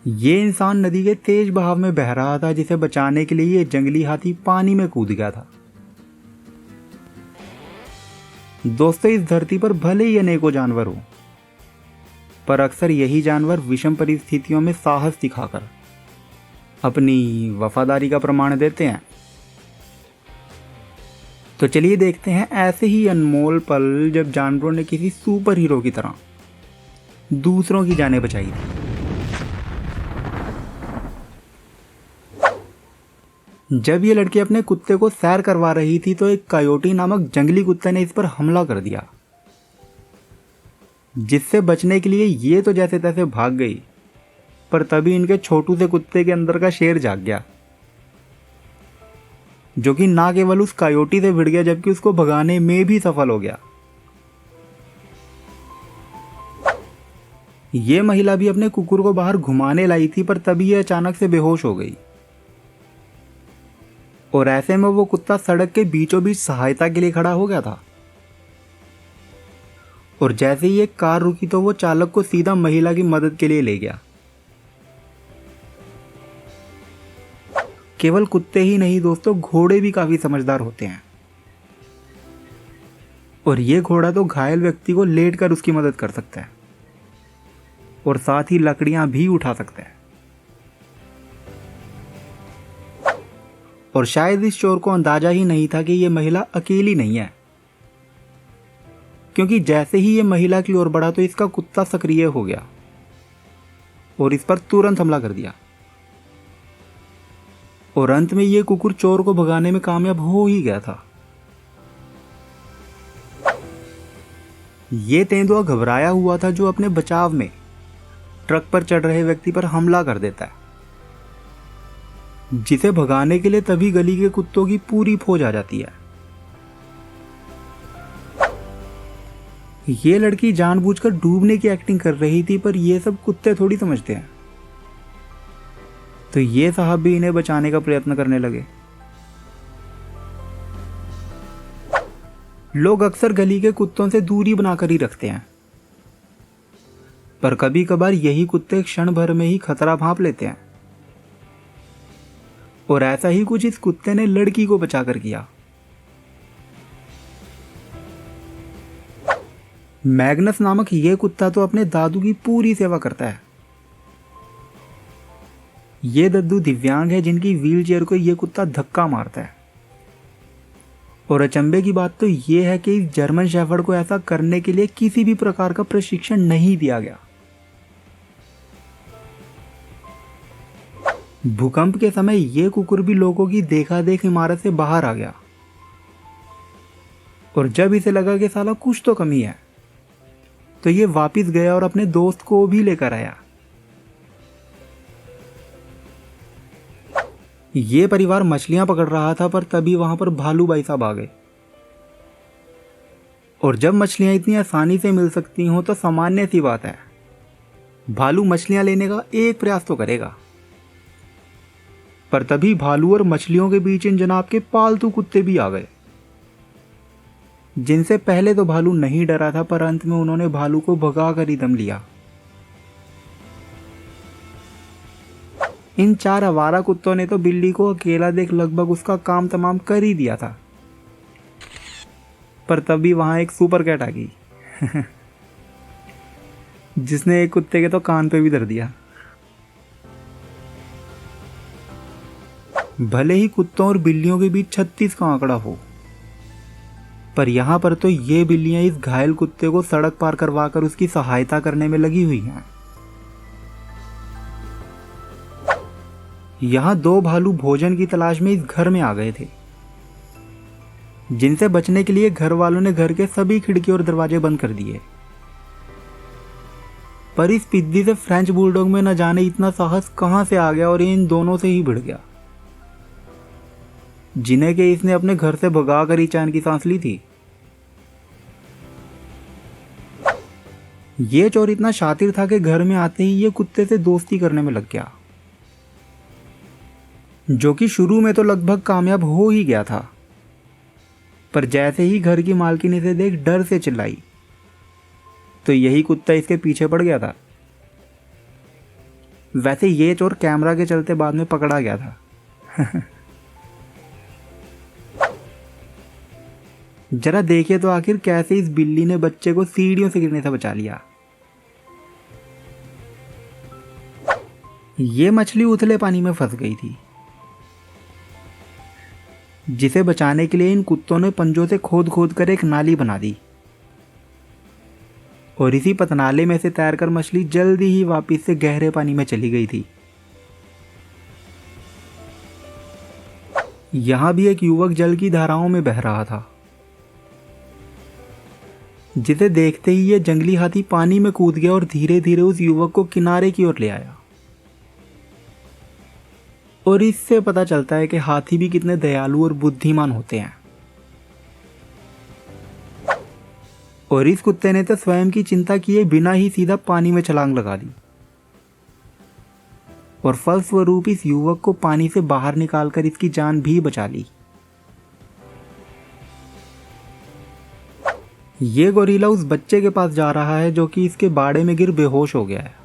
ये इंसान नदी के तेज बहाव में बह रहा था, जिसे बचाने के लिए ये जंगली हाथी पानी में कूद गया था। दोस्तों, इस धरती पर भले ही अनेकों जानवर हो, पर अक्सर यही जानवर विषम परिस्थितियों में साहस दिखाकर अपनी वफादारी का प्रमाण देते हैं। तो चलिए देखते हैं ऐसे ही अनमोल पल जब जानवरों ने किसी सुपर हीरो की तरह दूसरों की जानें बचाई थी। जब ये लड़की अपने कुत्ते को सैर करवा रही थी तो एक कायोटी नामक जंगली कुत्ते ने इस पर हमला कर दिया, जिससे बचने के लिए ये तो जैसे तैसे भाग गई, पर तभी इनके छोटू से कुत्ते के अंदर का शेर जाग गया, जो कि ना केवल उस कायोटी से भिड़ गया जबकि उसको भगाने में भी सफल हो गया। ये महिला भी अपने कुकुर को बाहर घुमाने लाई थी, पर तभी ये अचानक से बेहोश हो गई और ऐसे में वो कुत्ता सड़क के बीचों बीच सहायता के लिए खड़ा हो गया था। और जैसे ही एक कार रुकी तो वो चालक को सीधा महिला की मदद के लिए ले गया। केवल कुत्ते ही नहीं दोस्तों, घोड़े भी काफी समझदार होते हैं, और ये घोड़ा तो घायल व्यक्ति को लेट कर उसकी मदद कर सकता है और साथ ही लकड़ियां भी उठा सकता है। और शायद इस चोर को अंदाजा ही नहीं था कि ये महिला अकेली नहीं है, क्योंकि जैसे ही ये महिला की ओर बढ़ा तो इसका कुत्ता सक्रिय हो गया और इस पर तुरंत हमला कर दिया। और अंत में ये कुकुर चोर को भगाने में कामयाब हो ही गया था। ये तेंदुआ घबराया हुआ था, जो अपने बचाव में ट्रक पर चढ़ रहे व्यक्ति पर हमला कर देता है, जिसे भगाने के लिए तभी गली के कुत्तों की पूरी फौज आ जाती है। ये लड़की जानबूझकर डूबने की एक्टिंग कर रही थी, पर ये सब कुत्ते थोड़ी समझते हैं। तो ये साहब भी इन्हें बचाने का प्रयत्न करने लगे। लोग अक्सर गली के कुत्तों से दूरी बनाकर ही रखते हैं, पर कभी कभार यही कुत्ते क्षण भर में ही खतरा भांप लेते हैं। और ऐसा ही कुछ इस कुत्ते ने लड़की को बचाकर किया। मैग्नस नामक ये कुत्ता तो अपने दादू की पूरी सेवा करता है। ये दद्दू दिव्यांग है, जिनकी व्हीलचेयर को ये कुत्ता धक्का मारता है। और अचंभे की बात तो ये है कि इस जर्मन शेफर्ड को ऐसा करने के लिए किसी भी प्रकार का प्रशिक्षण नहीं दिया गया। भूकंप के समय ये कुकुर भी लोगों की देखादेख इमारत से बाहर आ गया, और जब इसे लगा कि साला कुछ तो कमी है, तो ये वापस गया और अपने दोस्त को भी लेकर आया। ये परिवार मछलियां पकड़ रहा था, पर तभी वहां पर भालू भाई साहब आ गए। और जब मछलियां इतनी आसानी से मिल सकती हों तो सामान्य सी बात है, भालू मछलियां लेने का एक प्रयास तो करेगा। पर तभी भालू और मछलियों के बीच इन जनाब के पालतू कुत्ते भी आ गए, जिनसे पहले तो भालू नहीं डरा था, पर अंत में उन्होंने भालू को भगा कर ही दम लिया। इन 4 आवारा कुत्तों ने तो बिल्ली को अकेला देख लगभग उसका काम तमाम कर ही दिया था, पर तभी वहां एक सुपर कैट आ गई जिसने एक कुत्ते के तो कान पे भी धर दिया। भले ही कुत्तों और बिल्लियों के बीच 36 का आंकड़ा हो, पर यहां पर तो ये बिल्लियां इस घायल कुत्ते को सड़क पार करवाकर उसकी सहायता करने में लगी हुई हैं। यहां 2 भालू भोजन की तलाश में इस घर में आ गए थे, जिनसे बचने के लिए घर वालों ने घर के सभी खिड़की और दरवाजे बंद कर दिए। पर इस पिद्दी से फ्रेंच बुलडॉग में न जाने इतना साहस कहां से आ गया और इन दोनों से ही भिड़ गया, जिन्हें के इसने अपने घर से भगाकर ही चैन की सांस ली थी। ये चोर इतना शातिर था कि घर में आते ही ये कुत्ते से दोस्ती करने में लग गया, जो कि शुरू में तो लगभग कामयाब हो ही गया था। पर जैसे ही घर की मालकिन इसे देख डर से चिल्लाई, तो यही कुत्ता इसके पीछे पड़ गया था। वैसे ये चोर कैमरा के चलते बाद में पकड़ा गया था। जरा देखिए तो आखिर कैसे इस बिल्ली ने बच्चे को सीढ़ियों से गिरने से बचा लिया। ये मछली उथले पानी में फंस गई थी, जिसे बचाने के लिए इन कुत्तों ने पंजों से खोद खोद कर एक नाली बना दी और इसी पतनाले में से तैरकर मछली जल्दी ही वापस से गहरे पानी में चली गई थी। यहां भी एक युवक जल की धाराओं में बह रहा था, जिसे देखते ही ये जंगली हाथी पानी में कूद गया और धीरे धीरे उस युवक को किनारे की ओर ले आया। और इससे पता चलता है कि हाथी भी कितने दयालु और बुद्धिमान होते हैं। और इस कुत्ते ने तो स्वयं की चिंता किए बिना ही सीधा पानी में छलांग लगा दी और फलस्वरूप इस युवक को पानी से बाहर निकालकर इसकी जान भी बचा ली। ये गोरिल्ला उस बच्चे के पास जा रहा है जो कि इसके बाड़े में गिर बेहोश हो गया है।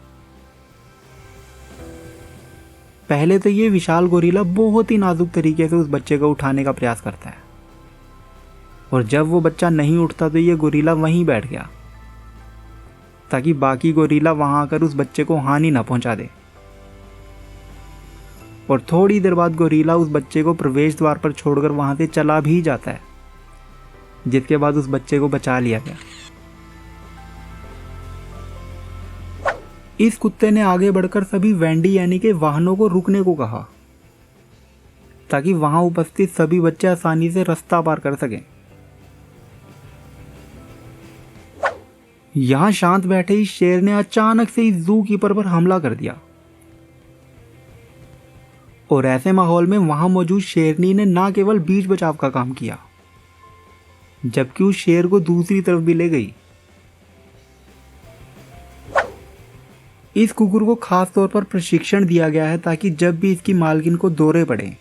पहले तो ये विशाल गोरिल्ला बहुत ही नाजुक तरीके से उस बच्चे को उठाने का प्रयास करता है और जब वो बच्चा नहीं उठता तो ये गोरिल्ला वहीं बैठ गया ताकि बाकी गोरिल्ला वहां आकर उस बच्चे को हानि ना पहुंचा दे। और थोड़ी देर बाद गोरिल्ला उस बच्चे को प्रवेश द्वार पर छोड़कर वहां से चला भी जाता है, जिसके बाद उस बच्चे को बचा लिया गया। इस कुत्ते ने आगे बढ़कर सभी वैंडी यानी के वाहनों को रुकने को कहा ताकि वहां उपस्थित सभी बच्चे आसानी से रास्ता पार कर सकें। यहां शांत बैठे इस शेर ने अचानक से इस जू कीपर पर हमला कर दिया और ऐसे माहौल में वहां मौजूद शेरनी ने ना केवल बीच बचाव का काम किया जबकि उस शेर को दूसरी तरफ भी ले गई। इस कुकुर को खास तौर पर प्रशिक्षण दिया गया है ताकि जब भी इसकी मालकिन को दौरे पड़े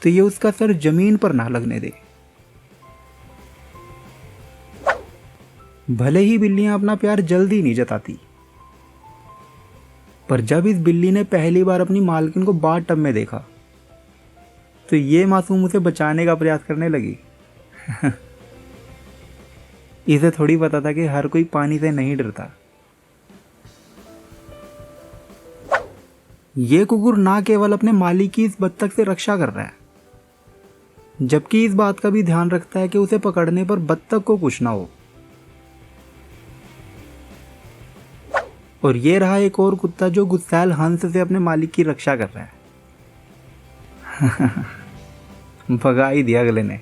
तो ये उसका सर जमीन पर ना लगने दे। भले ही बिल्लियां अपना प्यार जल्दी नहीं जताती, पर जब इस बिल्ली ने पहली बार अपनी मालकिन को बाथ टब में देखा तो ये मासूम उसे बचाने का प्रयास करने लगी। इसे थोड़ी पता था कि हर कोई पानी से नहीं डरता। ये कुकुर ना केवल अपने मालिक की इस बत्तख से रक्षा कर रहा है जबकि इस बात का भी ध्यान रखता है कि उसे पकड़ने पर बत्तख को कुछ ना हो। और ये रहा एक और कुत्ता जो गुस्सैल हंस से अपने मालिक की रक्षा कर रहा है। भगा ही दिया अगले ने।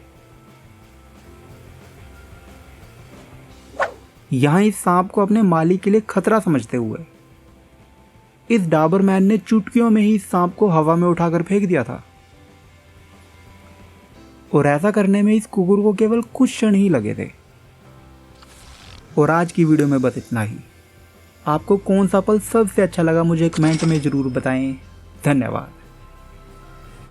यहां इस सांप को अपने मालिक के लिए खतरा समझते हुए इस डाबरमैन ने चुटकियों में ही इस सांप को हवा में उठाकर फेंक दिया था और ऐसा करने में इस कुकुर को केवल कुछ क्षण ही लगे थे। और आज की वीडियो में बस इतना ही। आपको कौन सा पल सबसे अच्छा लगा मुझे कमेंट में जरूर बताएं। धन्यवाद।